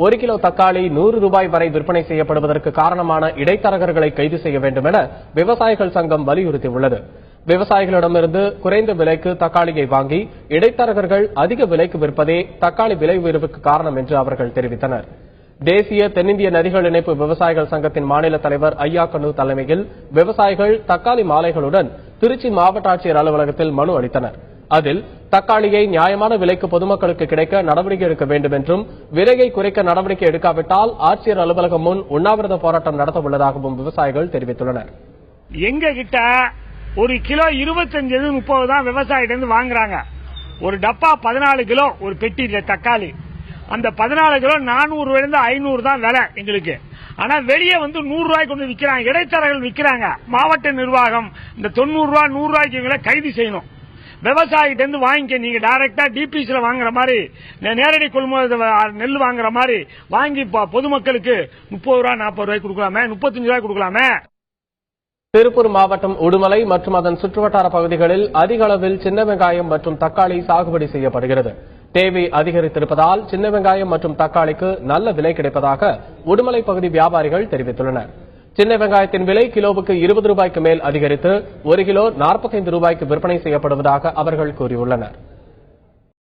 1 kilo தக்காளி 100 ரூபாய் வரை விற்பனை செய்யப்படுவதற்கு காரணமான இடைத்தரகர்களை கைது செய்ய வேண்டும் என விவசாயிகள் சங்கம் வலியுறுத்தியுள்ளது. விவசாயிகளிடமிருந்து குறைந்த விலைக்கு தக்காளியை வாங்கி இடைத்தரகர்கள் அதிக விலைக்கு விற்பதே தக்காளி விலை உயர்வுக்கு காரணம் என்று அவர்கள் தெரிவித்தனர். தேசிய தென்னிந்திய நதிகள் இணைப்பு விவசாயிகள் சங்கத்தின் மாநில தலைவர் ஐயாக்கண்ணு தலைமையில் விவசாயிகள் தக்காளி மாலைகளுடன் திருச்சி மாவட்ட ஆட்சியர் அலுவலகத்தில் மனு அளித்தனர். அதில் தக்காளியை நியாயமான விலைக்கு பொதுமக்களுக்கு கிடைக்க நடவடிக்கை எடுக்க வேண்டும் என்றும் விலையை குறைக்க நடவடிக்கை எடுக்காவிட்டால் ஆட்சியர் அலுவலகம் முன் உண்ணாவிரத போராட்டம் நடத்த உள்ளதாகவும் விவசாயிகள் தெரிவித்துள்ளனர். எங்க கிட்ட ஒரு கிலோ 25-30 தான் விவசாயிட்ட வாங்குறாங்க. ஒரு டப்பா 14 கிலோ ஒரு பெட்டி தக்காளி. அந்த 14 கிலோ 400 ரூபாயிலிருந்து 500 தான் விலை எங்களுக்கு. ஆனா வெளியே 100 ரூபாய்க்கு கொண்டு விற்கிறாங்க, இடைத்தரகர்கள் விற்கிறாங்க. மாவட்ட நிர்வாகம் இந்த 90 ரூபாய் 100 ரூபாய்க்கு இவங்களை கைது செய்யணும். விவசாயிட்ட வாங்கிக்க, நீங்க டைரக்டா டிபிசில வாங்குற மாதிரி நேரடி கொள்முதல் நெல் வாங்குற மாதிரி வாங்கி பொதுமக்களுக்கு 30 ரூபாய் 40 ரூபாய்க்கு கொடுக்கலாமே, 35 ரூபாய்க்கு கொடுக்கலாமே. திருப்பூர் மாவட்டம் உடுமலை மற்றும் அதன் சுற்றுவட்டார பகுதிகளில் அதிக அளவில் சின்ன வெங்காயம் மற்றும் தக்காளி சாகுபடி செய்யப்படுகிறது. தேவை அதிகரித்திருப்பதால் சின்ன வெங்காயம் மற்றும் தக்காளிக்கு நல்ல விலை கிடைப்பதாக உடுமலை பகுதி வியாபாரிகள் தெரிவித்துள்ளனர். சின்ன வெங்காயத்தின் விலை கிலோவுக்கு 20 ரூபாய்க்கு மேல் அதிகரித்து 1 கிலோ 45 ரூபாய்க்கு விற்பனை செய்யப்படுவதாக அவர்கள் கூறியுள்ளனர்.